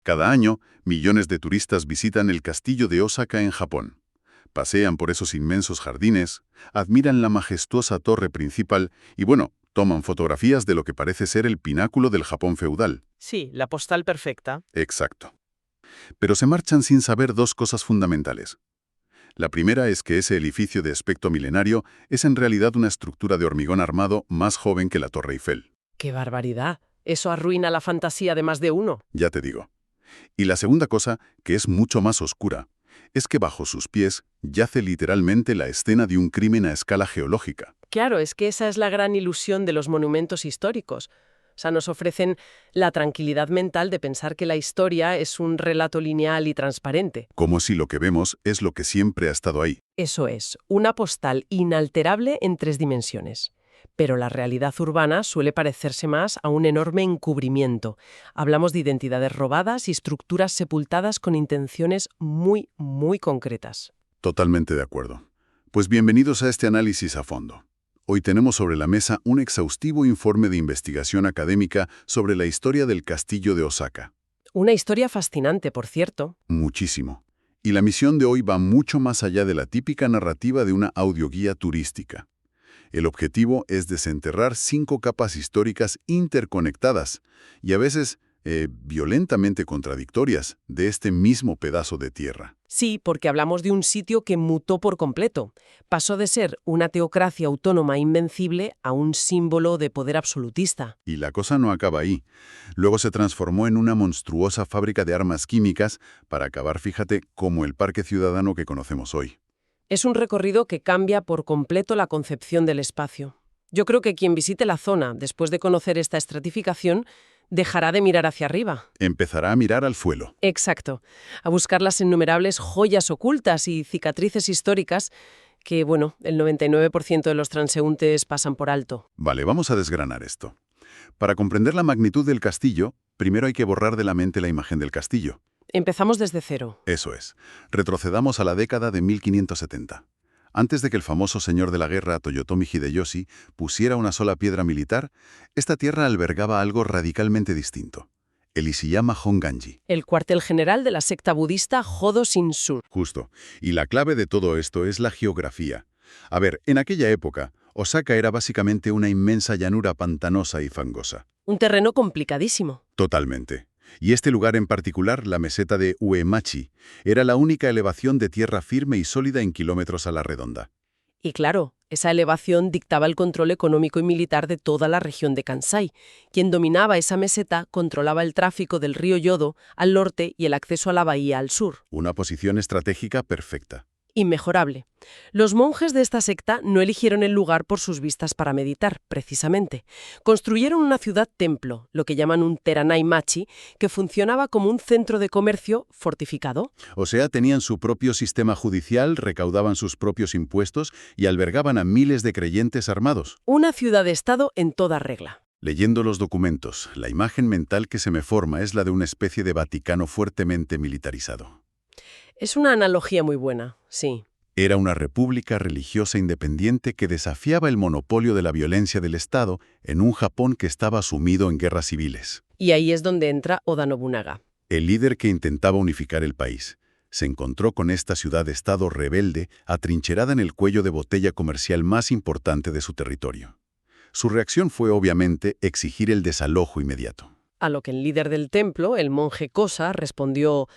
Cada año, millones de turistas visitan el castillo de Osaka en Japón. Pasean por esos inmensos jardines, admiran la majestuosa torre principal y, bueno, toman fotografías de lo que parece ser el pináculo del Japón feudal. Sí, la postal perfecta. Exacto. Pero se marchan sin saber dos cosas fundamentales. La primera es que ese edificio de aspecto milenario es en realidad una estructura de hormigón armado más joven que la Torre Eiffel. ¡Qué barbaridad! Eso arruina la fantasía de más de uno. Ya te digo. Y la segunda cosa, que es mucho más oscura, es que bajo sus pies yace literalmente la escena de un crimen a escala geológica. Claro, es que esa es la gran ilusión de los monumentos históricos. O sea, nos ofrecen la tranquilidad mental de pensar que la historia es un relato lineal y transparente. Como si lo que vemos es lo que siempre ha estado ahí. Eso es, una postal inalterable en 3 dimensiones. Pero la realidad urbana suele parecerse más a un enorme encubrimiento. Hablamos de identidades robadas y estructuras sepultadas con intenciones muy, muy concretas. Totalmente de acuerdo. Pues bienvenidos a este análisis a fondo. Hoy tenemos sobre la mesa un exhaustivo informe de investigación académica sobre la historia del castillo de Osaka. Una historia fascinante, por cierto. Muchísimo. Y la misión de hoy va mucho más allá de la típica narrativa de una audioguía turística. El objetivo es desenterrar 5 capas históricas interconectadas y a veces violentamente contradictorias de este mismo pedazo de tierra. Sí, porque hablamos de un sitio que mutó por completo. Pasó de ser una teocracia autónoma invencible a un símbolo de poder absolutista. Y la cosa no acaba ahí. Luego se transformó en una monstruosa fábrica de armas químicas para acabar, fíjate, como el parque ciudadano que conocemos hoy. Es un recorrido que cambia por completo la concepción del espacio. Yo creo que quien visite la zona después de conocer esta estratificación dejará de mirar hacia arriba. Empezará a mirar al suelo. Exacto, a buscar las innumerables joyas ocultas y cicatrices históricas que, bueno, el 99% de los transeúntes pasan por alto. Vale, vamos a desgranar esto. Para comprender la magnitud del castillo, primero hay que borrar de la mente la imagen del castillo. Empezamos desde cero. Eso es. Retrocedamos a la década de 1570. Antes de que el famoso señor de la guerra, Toyotomi Hideyoshi, pusiera una sola piedra militar, esta tierra albergaba algo radicalmente distinto: el Ishiyama Honganji. El cuartel general de la secta budista Jodo Shinshu. Justo. Y la clave de todo esto es la geografía. A ver, en aquella época, Osaka era básicamente una inmensa llanura pantanosa y fangosa. Un terreno complicadísimo. Totalmente. Y este lugar en particular, la meseta de Uemachi, era la única elevación de tierra firme y sólida en kilómetros a la redonda. Y claro, esa elevación dictaba el control económico y militar de toda la región de Kansai. Quien dominaba esa meseta controlaba el tráfico del río Yodo al norte y el acceso a la bahía al sur. Una posición estratégica perfecta. Inmejorable. Los monjes de esta secta no eligieron el lugar por sus vistas para meditar, precisamente. Construyeron una ciudad-templo, lo que llaman un Teranai-machi, que funcionaba como un centro de comercio fortificado. O sea, tenían su propio sistema judicial, recaudaban sus propios impuestos y albergaban a miles de creyentes armados. Una ciudad-estado en toda regla. Leyendo los documentos, la imagen mental que se me forma es la de una especie de Vaticano fuertemente militarizado. Es una analogía muy buena, sí. Era una república religiosa independiente que desafiaba el monopolio de la violencia del Estado en un Japón que estaba sumido en guerras civiles. Y ahí es donde entra Oda Nobunaga. El líder que intentaba unificar el país se encontró con esta ciudad-estado rebelde atrincherada en el cuello de botella comercial más importante de su territorio. Su reacción fue obviamente exigir el desalojo inmediato. A lo que el líder del templo, el monje Kosa, respondió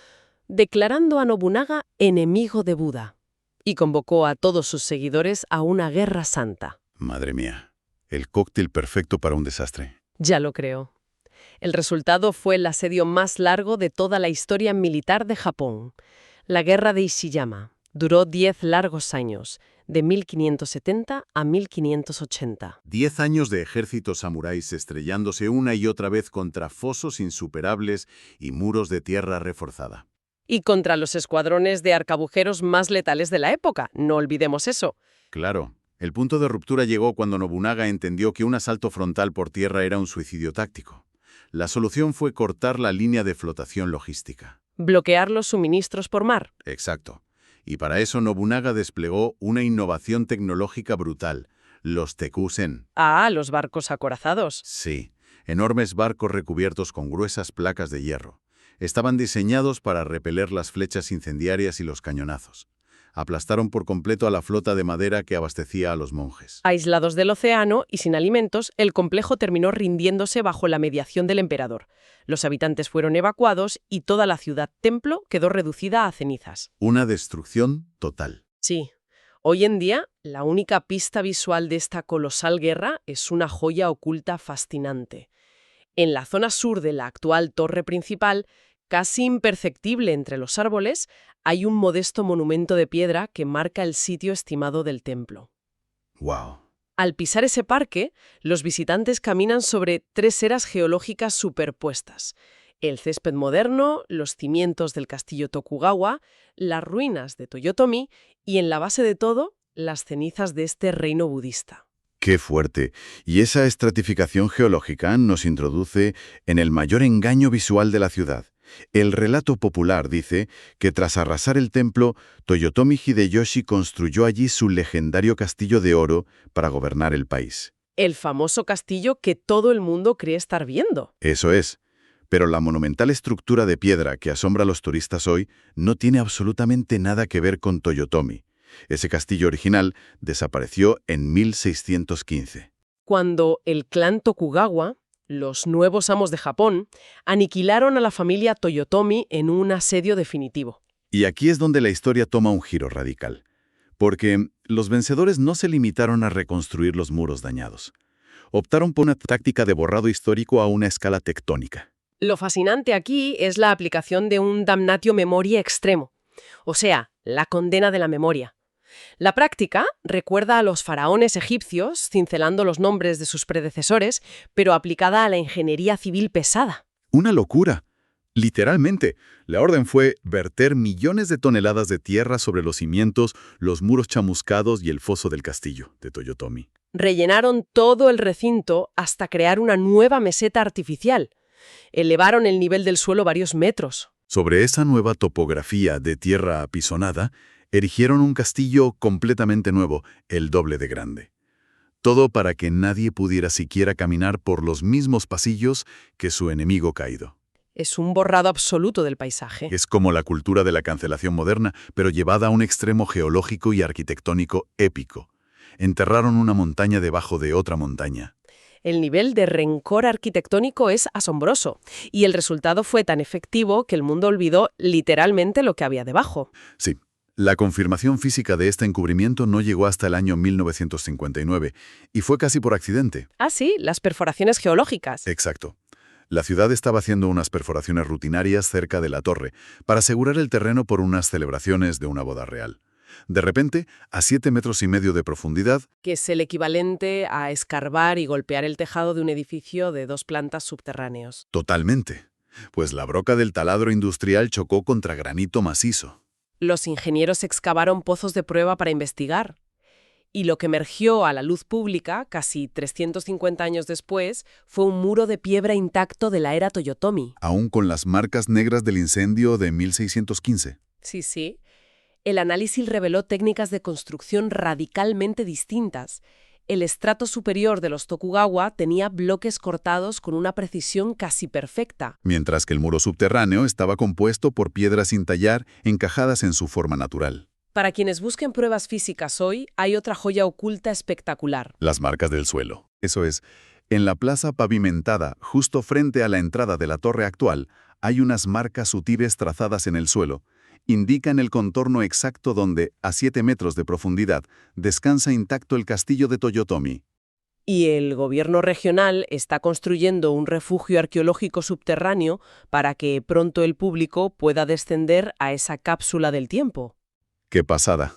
declarando a Nobunaga enemigo de Buda, y convocó a todos sus seguidores a una guerra santa. Madre mía, el cóctel perfecto para un desastre. Ya lo creo. El resultado fue el asedio más largo de toda la historia militar de Japón. La guerra de Ishiyama duró 10 largos años, de 1570 a 1580. 10 años de ejércitos samuráis estrellándose una y otra vez contra fosos insuperables y muros de tierra reforzada. Y contra los escuadrones de arcabuceros más letales de la época, no olvidemos eso. Claro, el punto de ruptura llegó cuando Nobunaga entendió que un asalto frontal por tierra era un suicidio táctico. La solución fue cortar la línea de flotación logística. Bloquear los suministros por mar. Exacto. Y para eso Nobunaga desplegó una innovación tecnológica brutal, los tekusen. Ah, los barcos acorazados. Sí, enormes barcos recubiertos con gruesas placas de hierro. Estaban diseñados para repeler las flechas incendiarias y los cañonazos. Aplastaron por completo a la flota de madera que abastecía a los monjes. Aislados del océano y sin alimentos, el complejo terminó rindiéndose bajo la mediación del emperador. Los habitantes fueron evacuados y toda la ciudad-templo quedó reducida a cenizas. Una destrucción total. Sí. Hoy en día, la única pista visual de esta colosal guerra es una joya oculta fascinante. En la zona sur de la actual torre principal, casi imperceptible entre los árboles, hay un modesto monumento de piedra que marca el sitio estimado del templo. ¡Wow! Al pisar ese parque, los visitantes caminan sobre 3 eras geológicas superpuestas: el césped moderno, los cimientos del castillo Tokugawa, las ruinas de Toyotomi y, en la base de todo, las cenizas de este reino budista. ¡Qué fuerte! Y esa estratificación geológica nos introduce en el mayor engaño visual de la ciudad. El relato popular dice que tras arrasar el templo, Toyotomi Hideyoshi construyó allí su legendario castillo de oro para gobernar el país. El famoso castillo que todo el mundo cree estar viendo. Eso es. Pero la monumental estructura de piedra que asombra a los turistas hoy no tiene absolutamente nada que ver con Toyotomi. Ese castillo original desapareció en 1615. Cuando el clan Tokugawa, los nuevos amos de Japón, aniquilaron a la familia Toyotomi en un asedio definitivo. Y aquí es donde la historia toma un giro radical. Porque los vencedores no se limitaron a reconstruir los muros dañados. Optaron por una táctica de borrado histórico a una escala tectónica. Lo fascinante aquí es la aplicación de un damnatio memoria extremo, o sea, la condena de la memoria. La práctica recuerda a los faraones egipcios, cincelando los nombres de sus predecesores, pero aplicada a la ingeniería civil pesada. ¡Una locura! Literalmente, la orden fue verter millones de toneladas de tierra sobre los cimientos, los muros chamuscados y el foso del castillo de Toyotomi. Rellenaron todo el recinto hasta crear una nueva meseta artificial. Elevaron el nivel del suelo varios metros. Sobre esa nueva topografía de tierra apisonada, erigieron un castillo completamente nuevo, el doble de grande. Todo para que nadie pudiera siquiera caminar por los mismos pasillos que su enemigo caído. Es un borrado absoluto del paisaje. Es como la cultura de la cancelación moderna, pero llevada a un extremo geológico y arquitectónico épico. Enterraron una montaña debajo de otra montaña. El nivel de rencor arquitectónico es asombroso, y el resultado fue tan efectivo que el mundo olvidó literalmente lo que había debajo. Sí. La confirmación física de este encubrimiento no llegó hasta el año 1959, y fue casi por accidente. Ah, sí, las perforaciones geológicas. Exacto. La ciudad estaba haciendo unas perforaciones rutinarias cerca de la torre para asegurar el terreno por unas celebraciones de una boda real. De repente, a 7,5 metros de profundidad, que es el equivalente a escarbar y golpear el tejado de un edificio de 2 plantas subterráneos. totalmente, pues la broca del taladro industrial chocó contra granito macizo. Los ingenieros excavaron pozos de prueba para investigar. Y lo que emergió a la luz pública, casi 350 años después, fue un muro de piedra intacto de la era Toyotomi. Aún con las marcas negras del incendio de 1615. Sí, sí. El análisis reveló técnicas de construcción radicalmente distintas. El estrato superior de los Tokugawa tenía bloques cortados con una precisión casi perfecta. Mientras que el muro subterráneo estaba compuesto por piedras sin tallar encajadas en su forma natural. Para quienes busquen pruebas físicas hoy, hay otra joya oculta espectacular. Las marcas del suelo. Eso es, en la plaza pavimentada, justo frente a la entrada de la torre actual, hay unas marcas sutiles trazadas en el suelo. Indican el contorno exacto donde, a 7 metros de profundidad, descansa intacto el castillo de Toyotomi. Y el gobierno regional está construyendo un refugio arqueológico subterráneo para que pronto el público pueda descender a esa cápsula del tiempo. ¡Qué pasada!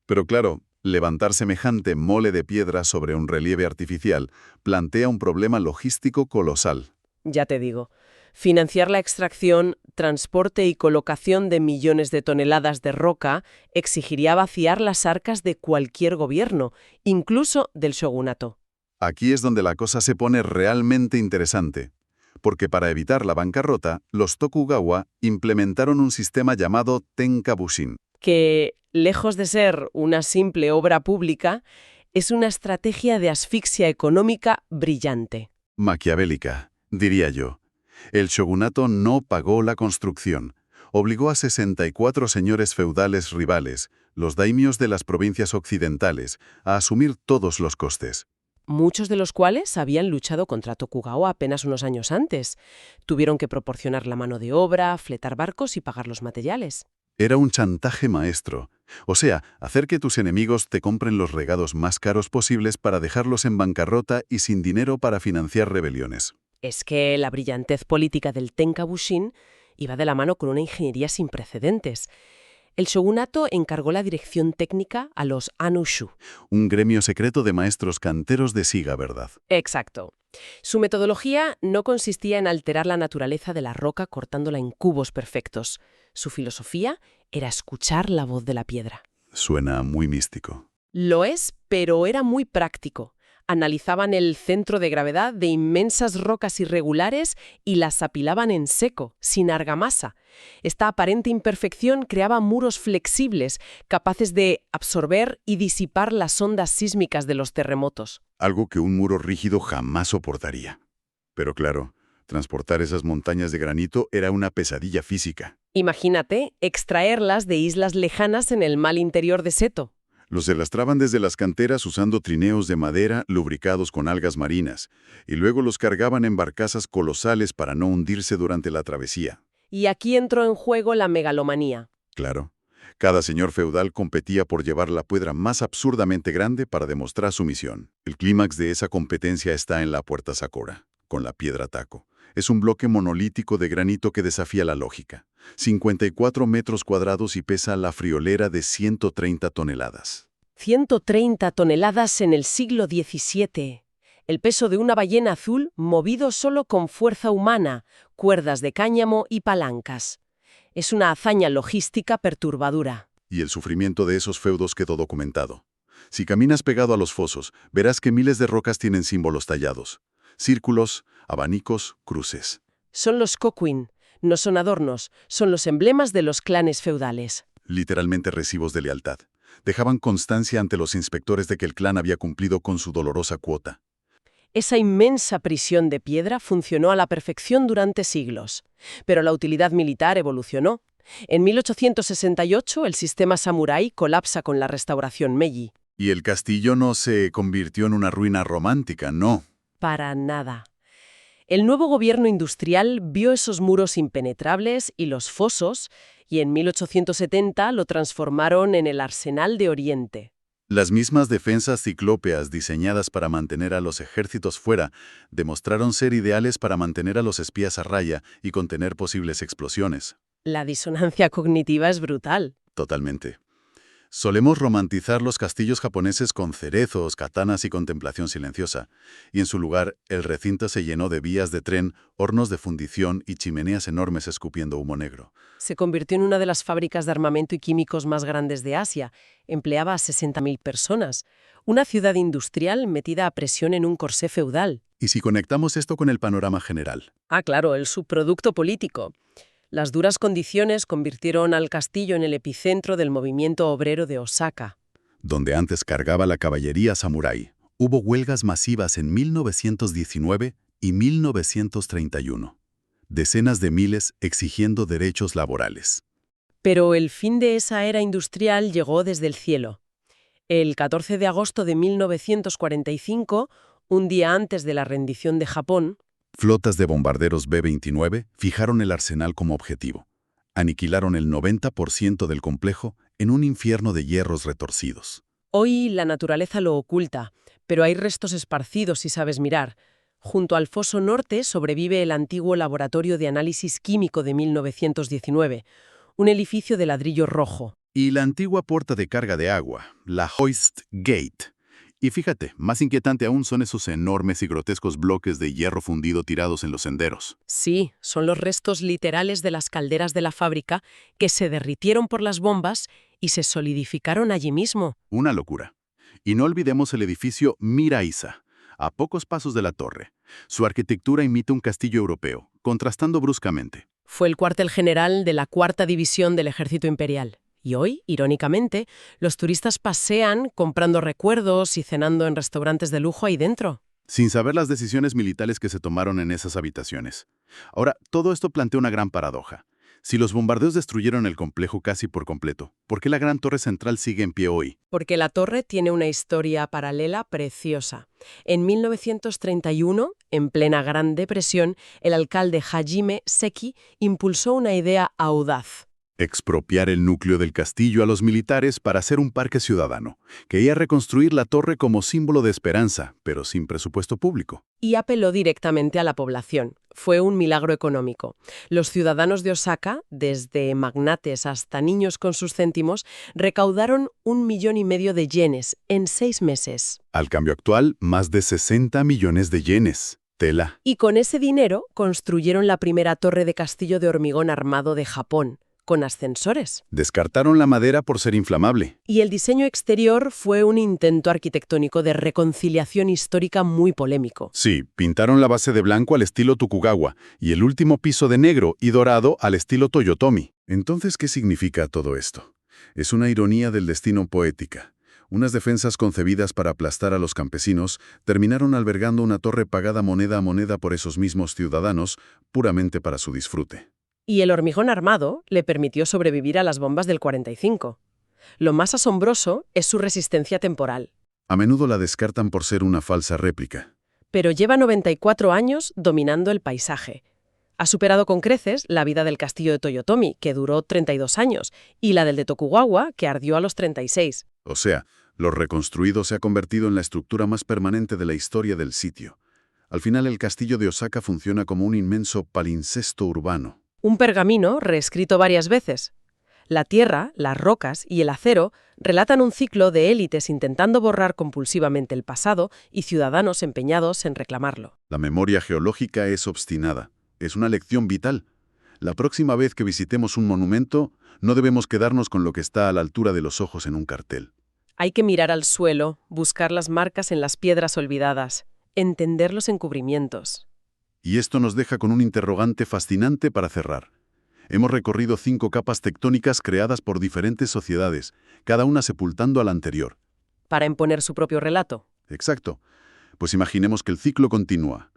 Pero claro, levantar semejante mole de piedra sobre un relieve artificial plantea un problema logístico colosal. Ya te digo, financiar la extracción, transporte y colocación de millones de toneladas de roca exigiría vaciar las arcas de cualquier gobierno, incluso del shogunato. Aquí es donde la cosa se pone realmente interesante, porque para evitar la bancarrota, los Tokugawa implementaron un sistema llamado Tenkabushin. Que, lejos de ser una simple obra pública, es una estrategia de asfixia económica brillante. Maquiavélica, diría yo. El shogunato no pagó la construcción. Obligó a 64 señores feudales rivales, los daimios de las provincias occidentales, a asumir todos los costes. Muchos de los cuales habían luchado contra Tokugawa apenas unos años antes. Tuvieron que proporcionar la mano de obra, fletar barcos y pagar los materiales. Era un chantaje maestro. O sea, hacer que tus enemigos te compren los regalos más caros posibles para dejarlos en bancarrota y sin dinero para financiar rebeliones. Es que la brillantez política del Tenkabushin iba de la mano con una ingeniería sin precedentes. El shogunato encargó la dirección técnica a los Anushu. Un gremio secreto de maestros canteros de siga, ¿verdad? Exacto. Su metodología no consistía en alterar la naturaleza de la roca cortándola en cubos perfectos. Su filosofía era escuchar la voz de la piedra. Suena muy místico. Lo es, pero era muy práctico. Analizaban el centro de gravedad de inmensas rocas irregulares y las apilaban en seco, sin argamasa. Esta aparente imperfección creaba muros flexibles, capaces de absorber y disipar las ondas sísmicas de los terremotos. Algo que un muro rígido jamás soportaría. Pero claro, transportar esas montañas de granito era una pesadilla física. Imagínate extraerlas de islas lejanas en el mar interior de Seto. Los arrastraban desde las canteras usando trineos de madera lubricados con algas marinas, y luego los cargaban en barcazas colosales para no hundirse durante la travesía. Y aquí entró en juego la megalomanía. Claro, cada señor feudal competía por llevar la piedra más absurdamente grande para demostrar su misión. El clímax de esa competencia está en la Puerta Sakura, con la piedra taco. Es un bloque monolítico de granito que desafía la lógica. 54 metros cuadrados y pesa la friolera de 130 toneladas. 130 toneladas en el siglo XVII. El peso de una ballena azul movido solo con fuerza humana, cuerdas de cáñamo y palancas. Es una hazaña logística perturbadora. Y el sufrimiento de esos feudos quedó documentado. Si caminas pegado a los fosos, verás que miles de rocas tienen símbolos tallados. Círculos, abanicos, cruces. Son los kokuin. No son adornos, son los emblemas de los clanes feudales. Literalmente recibos de lealtad. Dejaban constancia ante los inspectores de que el clan había cumplido con su dolorosa cuota. Esa inmensa prisión de piedra funcionó a la perfección durante siglos. Pero la utilidad militar evolucionó. En 1868 el sistema samurái colapsa con la restauración Meiji. Y el castillo no se convirtió en una ruina romántica, no. Para nada. El nuevo gobierno industrial vio esos muros impenetrables y los fosos, y en 1870 lo transformaron en el Arsenal de Oriente. Las mismas defensas ciclópeas diseñadas para mantener a los ejércitos fuera demostraron ser ideales para mantener a los espías a raya y contener posibles explosiones. La disonancia cognitiva es brutal. Totalmente. Solemos romantizar los castillos japoneses con cerezos, katanas y contemplación silenciosa, y en su lugar el recinto se llenó de vías de tren, hornos de fundición y chimeneas enormes escupiendo humo negro. Se convirtió en una de las fábricas de armamento y químicos más grandes de Asia. Empleaba a 60.000 personas. Una ciudad industrial metida a presión en un corsé feudal. ¿Y si conectamos esto con el panorama general? Ah, claro, el subproducto político. Las duras condiciones convirtieron al castillo en el epicentro del movimiento obrero de Osaka. Donde antes cargaba la caballería samurái, hubo huelgas masivas en 1919 y 1931. Decenas de miles exigiendo derechos laborales. Pero el fin de esa era industrial llegó desde el cielo. El 14 de agosto de 1945, un día antes de la rendición de Japón, Flotas de bombarderos B-29 fijaron el arsenal como objetivo. Aniquilaron el 90% del complejo en un infierno de hierros retorcidos. hoy la naturaleza lo oculta, pero hay restos esparcidos si sabes mirar. Junto al foso norte sobrevive el antiguo laboratorio de análisis químico de 1919, un edificio de ladrillo rojo. Y la antigua puerta de carga de agua, la Hoist Gate. Y fíjate, más inquietante aún son esos enormes y grotescos bloques de hierro fundido tirados en los senderos. Sí, son los restos literales de las calderas de la fábrica que se derritieron por las bombas y se solidificaron allí mismo. Una locura. Y no olvidemos el edificio Miraisa, a pocos pasos de la torre. Su arquitectura imita un castillo europeo, contrastando bruscamente. Fue el cuartel general de la 4ª División del Ejército Imperial. Y hoy, irónicamente, los turistas pasean comprando recuerdos y cenando en restaurantes de lujo ahí dentro. sin saber las decisiones militares que se tomaron en esas habitaciones. Ahora, todo esto plantea una gran paradoja. Si los bombardeos destruyeron el complejo casi por completo, ¿por qué la gran torre central sigue en pie hoy? Porque la torre tiene una historia paralela preciosa. En 1931, en plena Gran Depresión, el alcalde Hajime Seki impulsó una idea audaz. Expropiar el núcleo del castillo a los militares para hacer un parque ciudadano. Quería reconstruir la torre como símbolo de esperanza, pero sin presupuesto público. Y apeló directamente a la población. Fue un milagro económico. Los ciudadanos de Osaka, desde magnates hasta niños con sus céntimos, recaudaron 1,5 millones de yenes en 6 meses. Al cambio actual, más de 60 millones de yenes. Tela. Y con ese dinero construyeron la primera torre de castillo de hormigón armado de Japón, con ascensores. Descartaron la madera por ser inflamable. Y el diseño exterior fue un intento arquitectónico de reconciliación histórica muy polémico. Sí, pintaron la base de blanco al estilo Tokugawa y el último piso de negro y dorado al estilo Toyotomi. Entonces, ¿qué significa todo esto? Es una ironía del destino poética. Unas defensas concebidas para aplastar a los campesinos terminaron albergando una torre pagada moneda a moneda por esos mismos ciudadanos, puramente para su disfrute. Y el hormigón armado le permitió sobrevivir a las bombas del 45. Lo más asombroso es su resistencia temporal. A menudo la descartan por ser una falsa réplica. Pero lleva 94 años dominando el paisaje. Ha superado con creces la vida del castillo de Toyotomi, que duró 32 años, y la del de Tokugawa, que ardió a los 36. O sea, lo reconstruido se ha convertido en la estructura más permanente de la historia del sitio. Al final, el castillo de Osaka funciona como un inmenso palincesto urbano. Un pergamino reescrito varias veces. La tierra, las rocas y el acero relatan un ciclo de élites intentando borrar compulsivamente el pasado y ciudadanos empeñados en reclamarlo. La memoria geológica es obstinada. Es una lección vital. La próxima vez que visitemos un monumento, no debemos quedarnos con lo que está a la altura de los ojos en un cartel. Hay que mirar al suelo, buscar las marcas en las piedras olvidadas, entender los encubrimientos. Y esto nos deja con un interrogante fascinante para cerrar. Hemos recorrido 5 capas tectónicas creadas por diferentes sociedades, cada una sepultando a la anterior. Para imponer su propio relato. Exacto. Pues imaginemos que el ciclo continúa.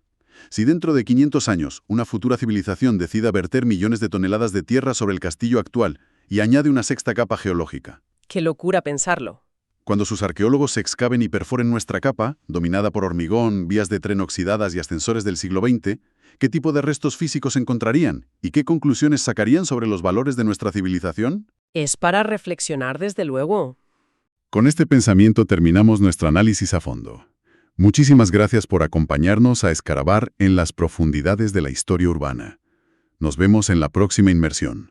Si dentro de 500 años una futura civilización decida verter millones de toneladas de tierra sobre el castillo actual y añade una 6ª capa geológica. ¡Qué locura pensarlo! Cuando sus arqueólogos excaven y perforen nuestra capa, dominada por hormigón, vías de tren oxidadas y ascensores del siglo XX, ¿qué tipo de restos físicos encontrarían? ¿Y qué conclusiones sacarían sobre los valores de nuestra civilización? Es para reflexionar, desde luego. Con este pensamiento terminamos nuestro análisis a fondo. Muchísimas gracias por acompañarnos a escarbar en las profundidades de la historia urbana. Nos vemos en la próxima inmersión.